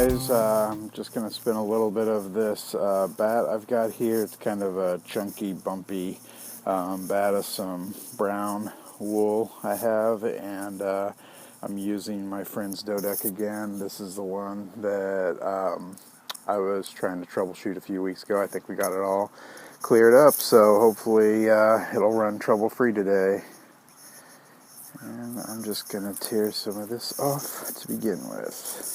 guys, I'm just going to spin a little bit of this bat I've got here. It's kind of a chunky, bumpy bat of some brown wool I have, and I'm using my friend's doe deck again. This is the one that I was trying to troubleshoot a few weeks ago. I think we got it all cleared up, so hopefully it'll run trouble-free today. And I'm just going to tear some of this off to begin with.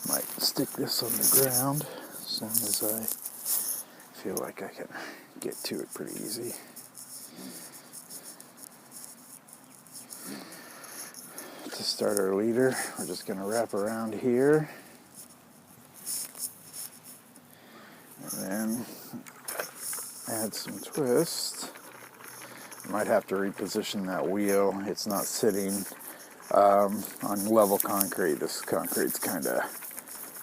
Might stick this on the ground as long as I feel like I can get to it pretty easy. To start our leader, we're just going to wrap around here. And then add some twist. I might have to reposition that wheel. It's not sitting on level concrete. This concrete's kind of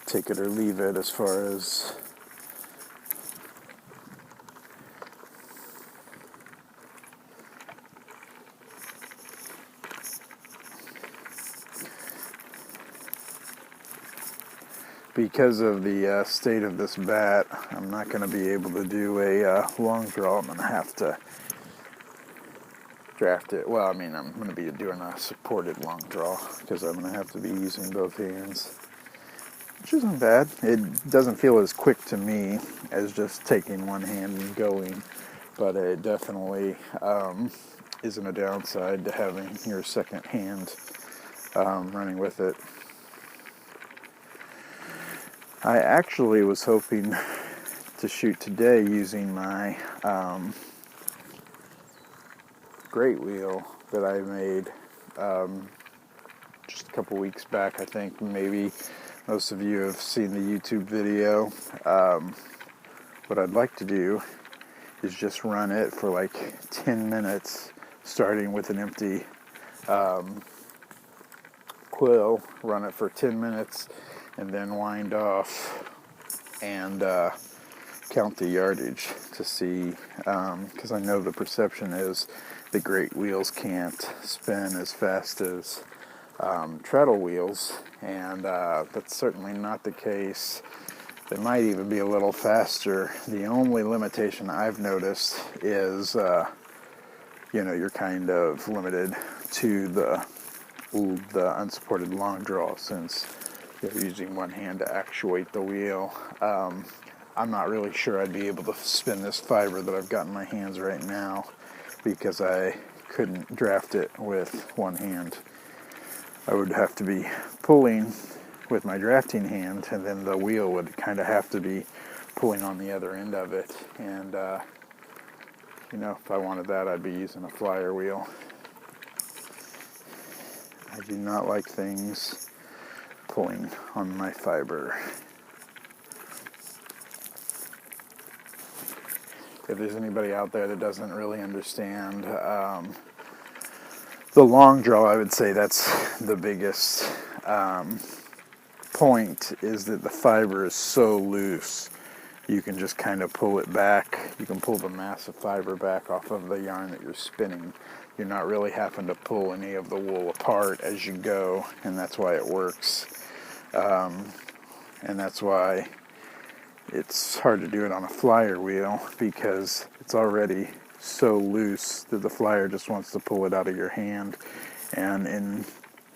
take it or leave it as far as because of the state of this bat. I'm not going to be able to do a long draw. I'm going to have to draft it. Well, I mean, I'm going to be doing a supported long draw because I'm going to have to be using both hands, which isn't bad. It doesn't feel as quick to me as just taking one hand and going, but it definitely isn't a downside to having your second hand running with it. I actually was hoping to shoot today using my great wheel that I made just a couple weeks back. I think maybe most of you have seen the YouTube video. What I'd like to do is just run it for like 10 minutes, starting with an empty quill, run it for 10 minutes, and then wind off and count the yardage to see, because I know the perception is the great wheels can't spin as fast as treadle wheels, and that's certainly not the case. They might even be a little faster. The only limitation I've noticed is, you're kind of limited to the unsupported long draw since you're using one hand to actuate the wheel. I'm not really sure I'd be able to spin this fiber that I've got in my hands right now because I couldn't draft it with one hand. I would have to be pulling with my drafting hand, and then the wheel would kind of have to be pulling on the other end of it. And, if I wanted that, I'd be using a flyer wheel. I do not like things pulling on my fiber. If there's anybody out there that doesn't really understand the long draw, I would say that's the biggest point, is that the fiber is so loose. You can just kind of pull it back. You can pull the mass of fiber back off of the yarn that you're spinning. You're not really having to pull any of the wool apart as you go, and that's why it works. And that's why it's hard to do it on a flyer wheel, because it's already so loose that the flyer just wants to pull it out of your hand. And in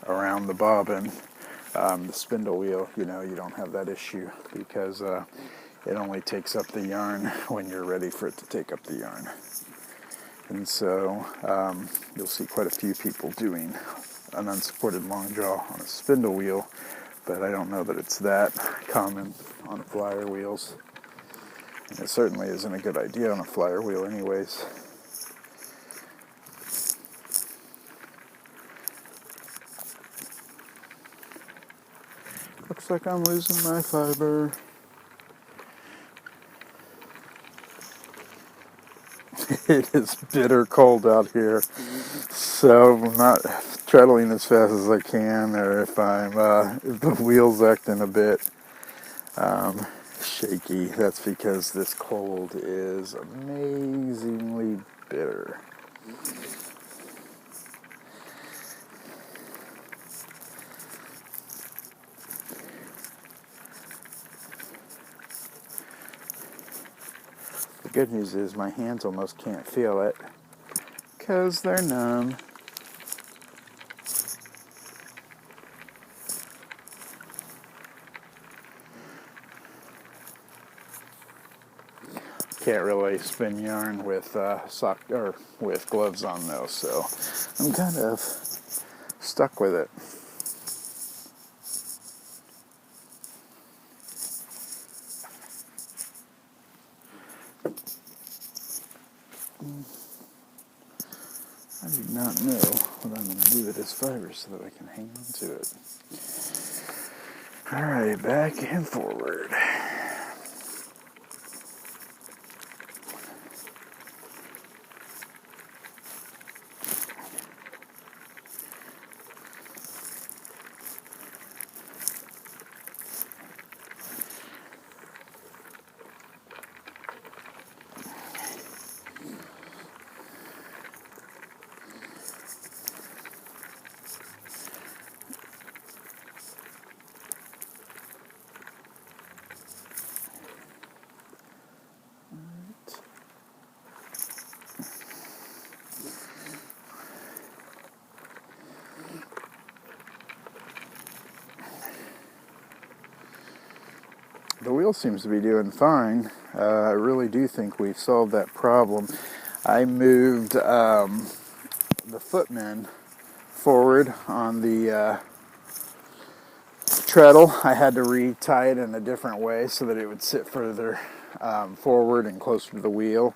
around the bobbin, the spindle wheel, you don't have that issue because it only takes up the yarn when you're ready for it to take up the yarn. And so you'll see quite a few people doing an unsupported long draw on a spindle wheel, but I don't know that it's that common on flyer wheels. And it certainly isn't a good idea on a flyer wheel anyways. Looks like I'm losing my fiber. It is bitter cold out here, so I'm not treadling as fast as I can, or if the wheel's acting a bit shaky, that's because this cold is amazingly bitter. Good news is my hands almost can't feel it because they're numb. Can't really spin yarn with with gloves on though, so I'm kind of stuck with it. I do not know what I'm going to do with this fiber so that I can hang on to it. Alright, back and forward. The wheel seems to be doing fine. I really do think we've solved that problem. I moved the footman forward on the treadle. I had to retie it in a different way so that it would sit further forward and closer to the wheel.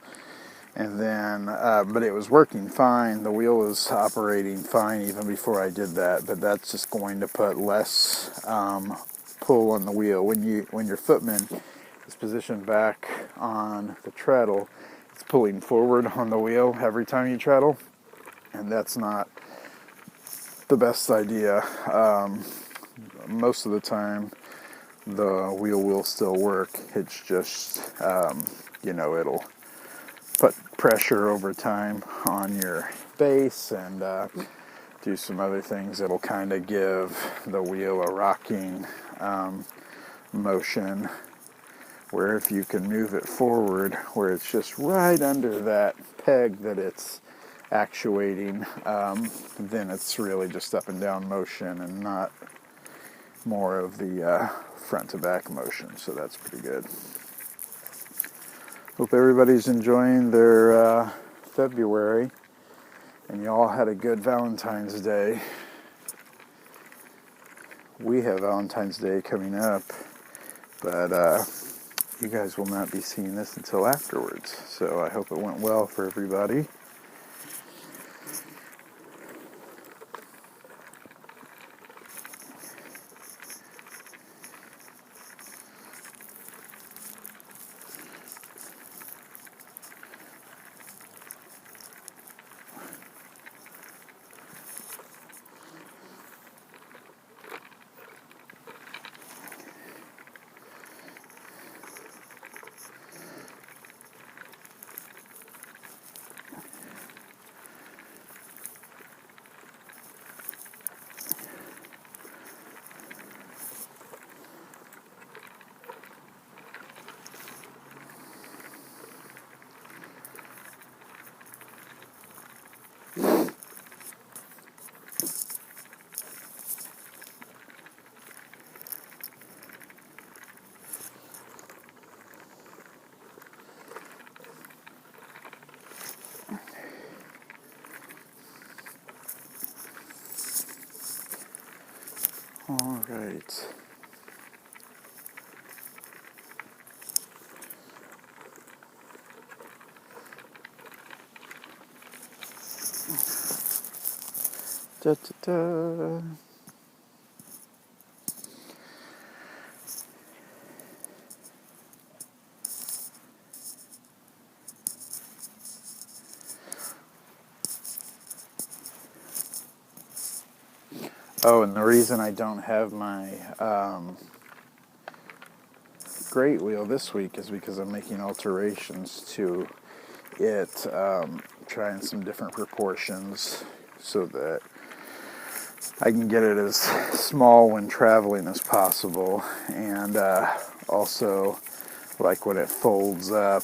And then, but it was working fine. The wheel was operating fine even before I did that. But that's just going to put less pull on the wheel. When your footman is positioned back on the treadle, it's pulling forward on the wheel every time you treadle, and that's not the best idea. Most of the time, the wheel will still work. It's just it'll put pressure over time on your base and do some other things. It'll kind of give the wheel a rocking motion, where if you can move it forward where it's just right under that peg that it's actuating, then it's really just up and down motion and not more of the front to back motion. So that's pretty good. Hope everybody's enjoying their February, and you all had a good Valentine's Day. We have Valentine's Day coming up, but you guys will not be seeing this until afterwards. So I hope it went well for everybody. All right. Da, da, da. Oh, and the reason I don't have my great wheel this week is because I'm making alterations to it, trying some different proportions so that I can get it as small when traveling as possible, and also like when it folds up,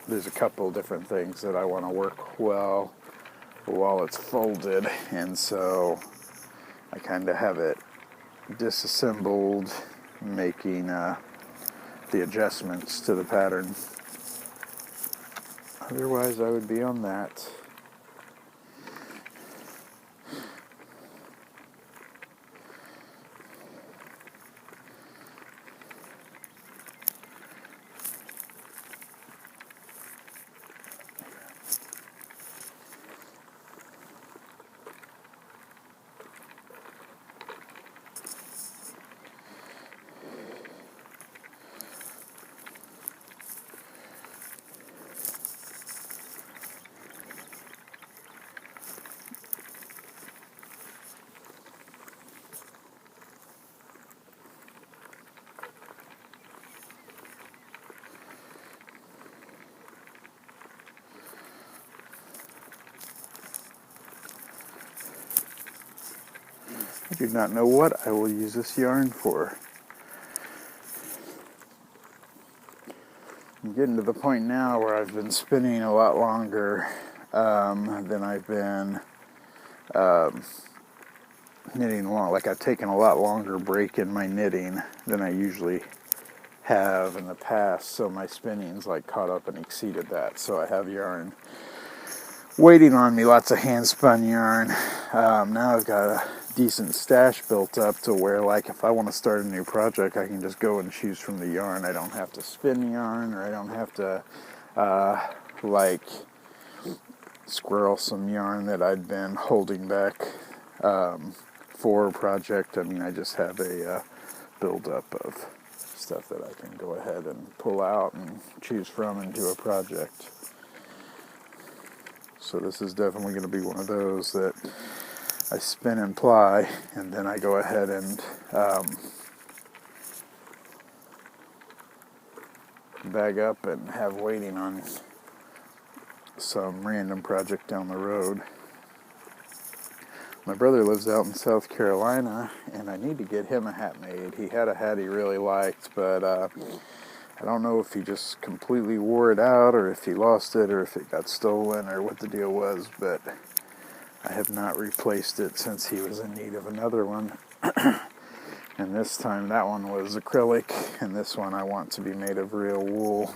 there's a couple different things that I want to work well while it's folded, and so I kind of have it disassembled, making the adjustments to the pattern. Otherwise, I would be on that. I do not know what I will use this yarn for. I'm getting to the point now where I've been spinning a lot longer than I've been knitting along. Like, I've taken a lot longer break in my knitting than I usually have in the past, so my spinning's like caught up and exceeded that. So I have yarn waiting on me, lots of hand spun yarn. Now I've got a decent stash built up to where, like, if I want to start a new project, I can just go and choose from the yarn. I don't have to spin yarn, or I don't have to like squirrel some yarn that I'd been holding back for a project. I mean, I just have a build-up of stuff that I can go ahead and pull out and choose from and do a project. So this is definitely going to be one of those that I spin and ply, and then I go ahead and bag up and have waiting on some random project down the road. My brother lives out in South Carolina, and I need to get him a hat made. He had a hat he really liked, but I don't know if he just completely wore it out, or if he lost it, or if it got stolen, or what the deal was, but I have not replaced it since he was in need of another one. And this time that one was acrylic, and this one I want to be made of real wool.